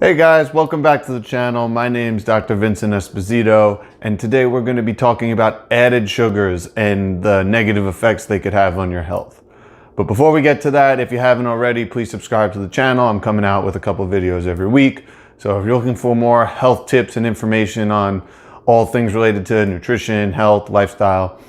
Hey guys, welcome back to the channel. My name's Dr. Vincent Esposito, and today we're going to be talking about added sugars and the negative effects they could have on your health. But before we get to that, if you haven't already, please subscribe to the channel. I'm coming out with a couple videos every week. So if you're looking for more health tips and information on all things related to nutrition, health, lifestyle,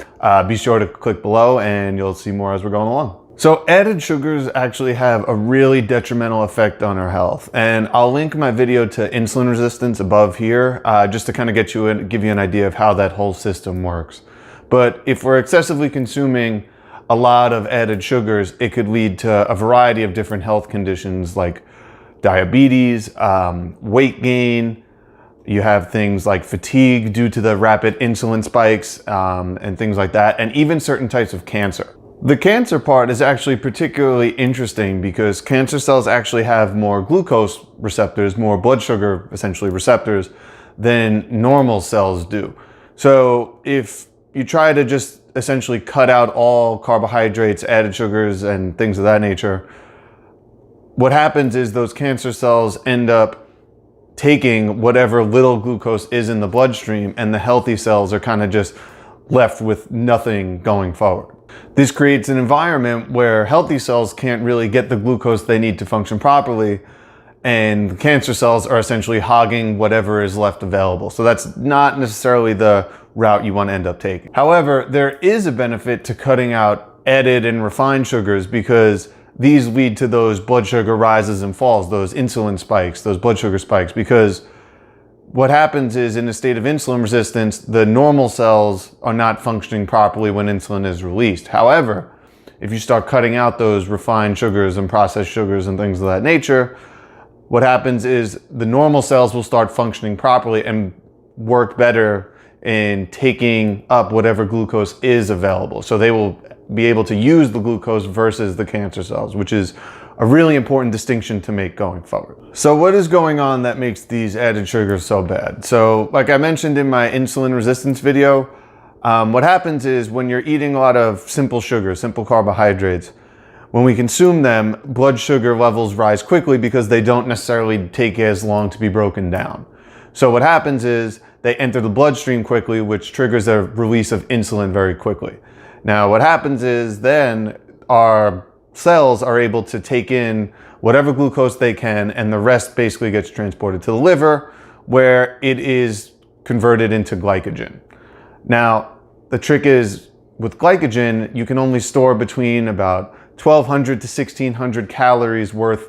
be sure to click below and you'll see more as we're going along. So added sugars actually have a really detrimental effect on our health. And I'll link my video to insulin resistance above here, just to kind of give you an idea of how that whole system works. But if we're excessively consuming a lot of added sugars, it could lead to a variety of different health conditions like diabetes, weight gain. You have things like fatigue due to the rapid insulin spikes, and things like that, and even certain types of cancer. The cancer part is actually particularly interesting because cancer cells actually have more glucose receptors, more blood sugar essentially receptors than normal cells do. So if you try to just essentially cut out all carbohydrates, added sugars, and things of that nature, what happens is those cancer cells end up taking whatever little glucose is in the bloodstream, and the healthy cells are kind of just left with nothing going forward. This creates an environment where healthy cells can't really get the glucose they need to function properly, and the cancer cells are essentially hogging whatever is left available. So that's not necessarily the route you want to end up taking. However, there is a benefit to cutting out added and refined sugars because these lead to those blood sugar rises and falls, those insulin spikes, those blood sugar spikes, because what happens is in a state of insulin resistance, the normal cells are not functioning properly when insulin is released. However, if you start cutting out those refined sugars and processed sugars and things of that nature, what happens is the normal cells will start functioning properly and work better in taking up whatever glucose is available. So they will be able to use the glucose versus the cancer cells, which is a really important distinction to make going forward. So what is going on that makes these added sugars so bad? So like I mentioned in my insulin resistance video, what happens is when you're eating a lot of simple sugars, simple carbohydrates, when we consume them, blood sugar levels rise quickly because they don't necessarily take as long to be broken down. So what happens is they enter the bloodstream quickly, which triggers the release of insulin very quickly. Now what happens is then our cells are able to take in whatever glucose they can, and the rest basically gets transported to the liver where it is converted into glycogen. Now, the trick is with glycogen, you can only store between about 1,200 to 1,600 calories worth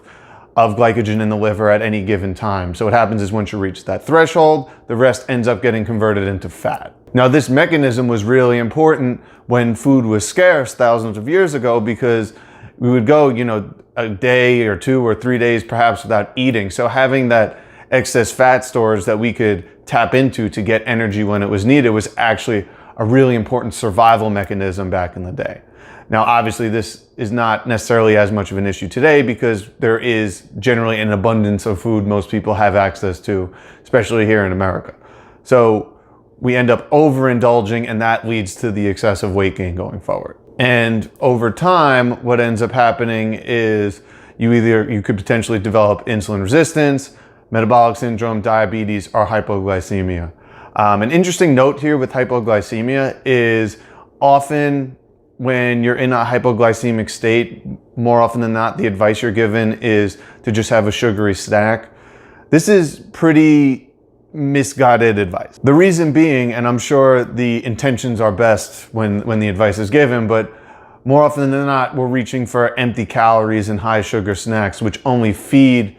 of glycogen in the liver at any given time. So what happens is once you reach that threshold, the rest ends up getting converted into fat. Now, this mechanism was really important when food was scarce thousands of years ago because we would go, a day or 2 or 3 days perhaps without eating. So having that excess fat stores that we could tap into to get energy when it was needed was actually a really important survival mechanism back in the day. Now, obviously, this is not necessarily as much of an issue today because there is generally an abundance of food most people have access to, especially here in America. So we end up overindulging, and that leads to the excessive weight gain going forward. And over time, what ends up happening is you could potentially develop insulin resistance, metabolic syndrome, diabetes, or hypoglycemia. An interesting note here with hypoglycemia is often when you're in a hypoglycemic state, more often than not, the advice you're given is to just have a sugary snack. This is pretty misguided advice. The reason being, and I'm sure the intentions are best when the advice is given, but more often than not, we're reaching for empty calories and high sugar snacks, which only feed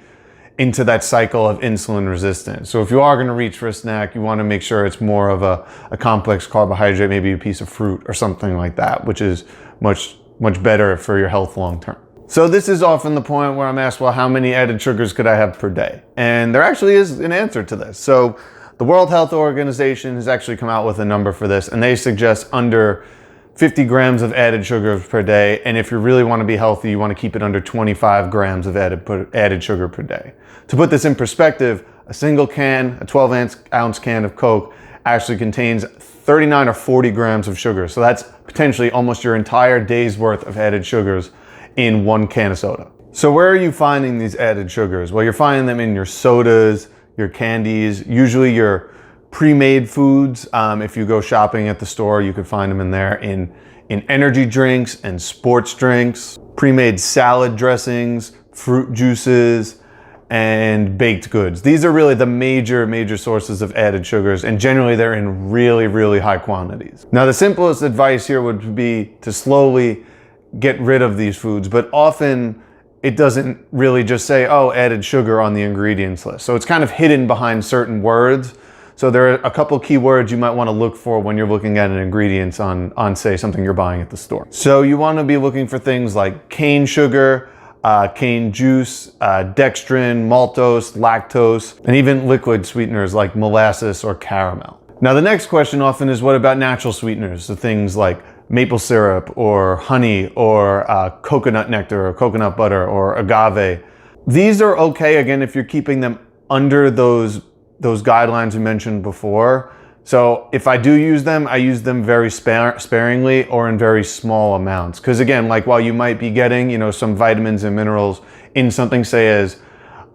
into that cycle of insulin resistance. So if you are going to reach for a snack, you want to make sure it's more of a complex carbohydrate, maybe a piece of fruit or something like that, which is much better for your health long term. So this is often the point where I'm asked, well, how many added sugars could I have per day? And there actually is an answer to this. So the World Health Organization has actually come out with a number for this, and they suggest under 50 grams of added sugars per day. And if you really want to be healthy, you want to keep it under 25 grams of added sugar per day. To put this in perspective, a single can, a 12-ounce can of Coke actually contains 39 or 40 grams of sugar. So that's potentially almost your entire day's worth of added sugars in one can of soda. So where are you finding these added sugars? Well, you're finding them in your sodas, your candies, usually your pre-made foods. If you go shopping at the store, you could find them in there in energy drinks and sports drinks, pre-made salad dressings, fruit juices, and baked goods. These are really the major sources of added sugars, and generally they're in really high quantities. Now, the simplest advice here would be to slowly get rid of these foods, but often it doesn't really just say, oh, added sugar on the ingredients list. So it's kind of hidden behind certain words. So there are a couple key words you might want to look for when you're looking at an ingredients on say, something you're buying at the store. So you want to be looking for things like cane sugar, cane juice, dextrin, maltose, lactose, and even liquid sweeteners like molasses or caramel. Now, the next question often is, what about natural sweeteners? So things like maple syrup or honey or coconut nectar or coconut butter or agave. These are okay, again, if you're keeping them under those guidelines we mentioned before. So if I do use them, I use them very sparingly or in very small amounts. Because again, like while you might be getting, some vitamins and minerals in something, say as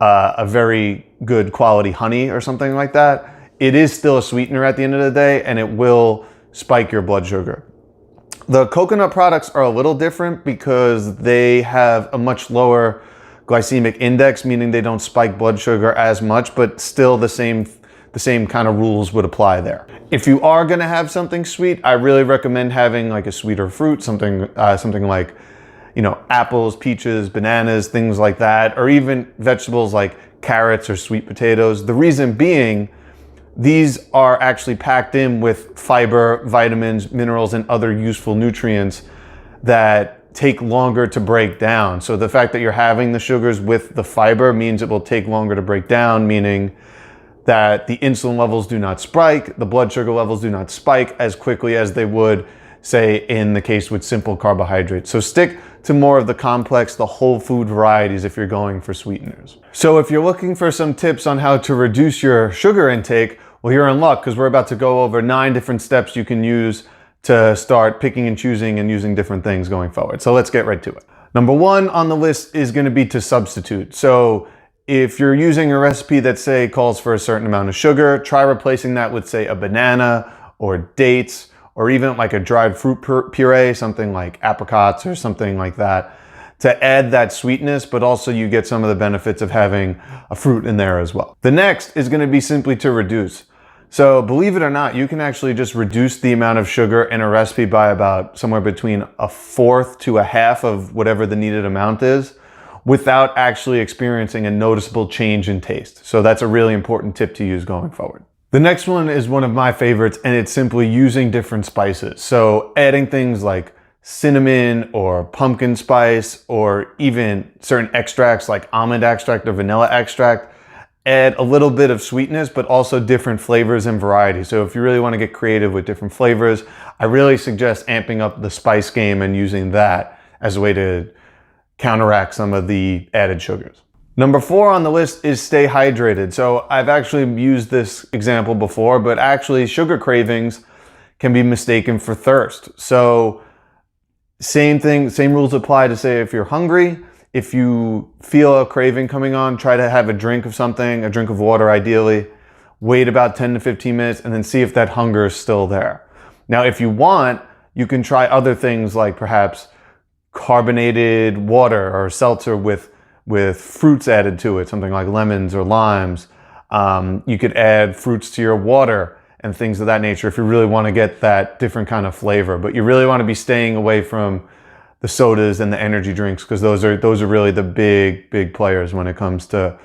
a very good quality honey or something like that, it is still a sweetener at the end of the day, and it will spike your blood sugar. The coconut products are a little different because they have a much lower glycemic index, meaning they don't spike blood sugar as much, but still the same kind of rules would apply there. If you are going to have something sweet, I really recommend having like a sweeter fruit, something like, apples, peaches, bananas, things like that, or even vegetables like carrots or sweet potatoes. The reason being, these are actually packed in with fiber, vitamins, minerals, and other useful nutrients that take longer to break down. So the fact that you're having the sugars with the fiber means it will take longer to break down, meaning that the insulin levels do not spike, the blood sugar levels do not spike as quickly as they would, say, in the case with simple carbohydrates. So stick to more of the complex, the whole food varieties if you're going for sweeteners. So if you're looking for some tips on how to reduce your sugar intake, well, you're in luck, because we're about to go over 9 different steps you can use to start picking and choosing and using different things going forward. So let's get right to it. Number 1 on the list is going to be to substitute. So if you're using a recipe that, say, calls for a certain amount of sugar, try replacing that with, say, a banana or dates, or even like a dried fruit puree, something like apricots or something like that, to add that sweetness, but also you get some of the benefits of having a fruit in there as well. The next is going to be simply to reduce. So believe it or not, you can actually just reduce the amount of sugar in a recipe by about somewhere between 1/4 to 1/2 of whatever the needed amount is, without actually experiencing a noticeable change in taste. So that's a really important tip to use going forward. The next one is one of my favorites, and it's simply using different spices. So adding things like cinnamon or pumpkin spice, or even certain extracts like almond extract or vanilla extract, add a little bit of sweetness, but also different flavors and varieties. So if you really want to get creative with different flavors, I really suggest amping up the spice game and using that as a way to counteract some of the added sugars. Number 4 on the list is stay hydrated. So I've actually used this example before, but actually sugar cravings can be mistaken for thirst. So same thing, same rules apply to, say, if you're hungry. If you feel a craving coming on, try to have a drink of something, a drink of water ideally. Wait about 10 to 15 minutes and then see if that hunger is still there. Now, if you want, you can try other things like perhaps carbonated water or seltzer with fruits added to it, something like lemons or limes. You could add fruits to your water and things of that nature if you really want to get that different kind of flavor. But you really want to be staying away from the sodas and the energy drinks, because those are really the big players when it comes to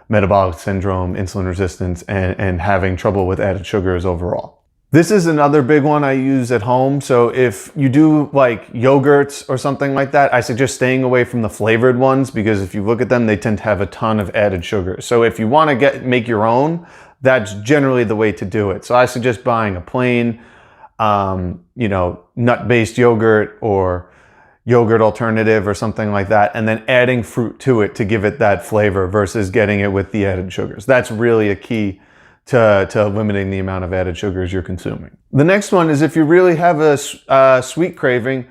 metabolic syndrome, insulin resistance, and having trouble with added sugars overall. This is another big one I use at home. So if you do like yogurts or something like that, I suggest staying away from the flavored ones, because if you look at them, they tend to have a ton of added sugar. So if you want to make your own, that's generally the way to do it. So I suggest buying a plain, nut-based yogurt or yogurt alternative or something like that, and then adding fruit to it to give it that flavor versus getting it with the added sugars. That's really a key to limiting the amount of added sugars you're consuming. The next one is if you really have a sweet craving,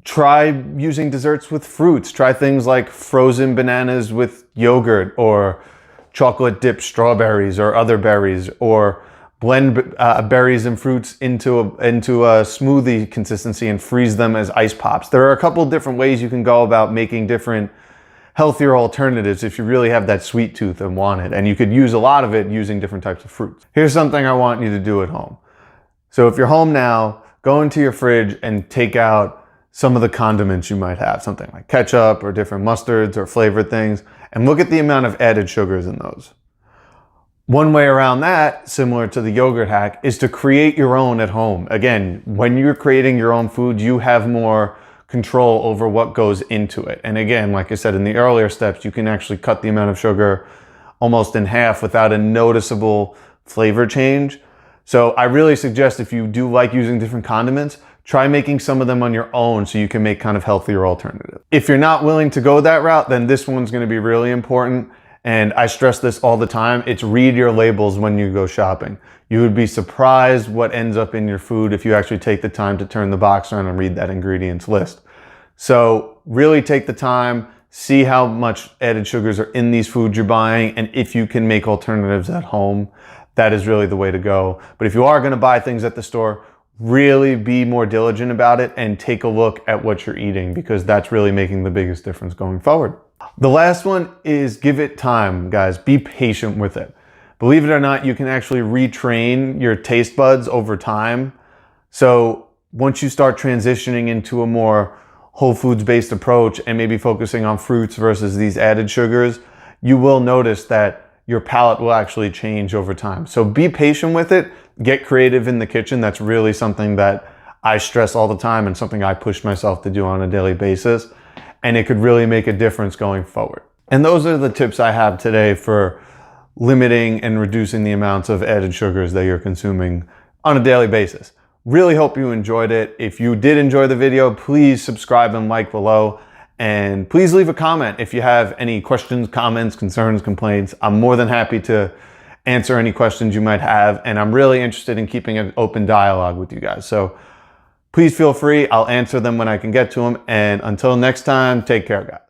Try using desserts with fruits. Try things like frozen bananas with yogurt, or chocolate dipped strawberries or other berries, or blend berries and fruits into a smoothie consistency and freeze them as ice pops. There are a couple different ways you can go about making different healthier alternatives if you really have that sweet tooth and want it. And you could use a lot of it using different types of fruits. Here's something I want you to do at home. So if you're home now, go into your fridge and take out some of the condiments you might have, something like ketchup or different mustards or flavored things, and look at the amount of added sugars in those. One way around that, similar to the yogurt hack, is to create your own at home. Again, when you're creating your own food, you have more control over what goes into it. And again, like I said in the earlier steps, you can actually cut the amount of sugar almost in half without a noticeable flavor change. So I really suggest, if you do like using different condiments, try making some of them on your own so you can make kind of healthier alternatives. If you're not willing to go that route, then this one's going to be really important. And I stress this all the time. It's read your labels when you go shopping. You would be surprised what ends up in your food if you actually take the time to turn the box around and read that ingredients list. So really take the time, see how much added sugars are in these foods you're buying, and if you can make alternatives at home, that is really the way to go. But if you are going to buy things at the store, really be more diligent about it and take a look at what you're eating, because that's really making the biggest difference going forward. The last one is give it time, guys. Be patient with it. Believe it or not, you can actually retrain your taste buds over time. So once you start transitioning into a more whole foods based approach and maybe focusing on fruits versus these added sugars, you will notice that your palate will actually change over time. So be patient with it. Get creative in the kitchen. That's really something that I stress all the time and something I push myself to do on a daily basis. And it could really make a difference going forward. And those are the tips I have today for limiting and reducing the amounts of added sugars that you're consuming on a daily basis. Really hope you enjoyed it. If you did enjoy the video, please subscribe and like below. And please leave a comment if you have any questions, comments, concerns, complaints. I'm more than happy to answer any questions you might have. And I'm really interested in keeping an open dialogue with you guys. So please feel free. I'll answer them when I can get to them. And until next time, take care, guys.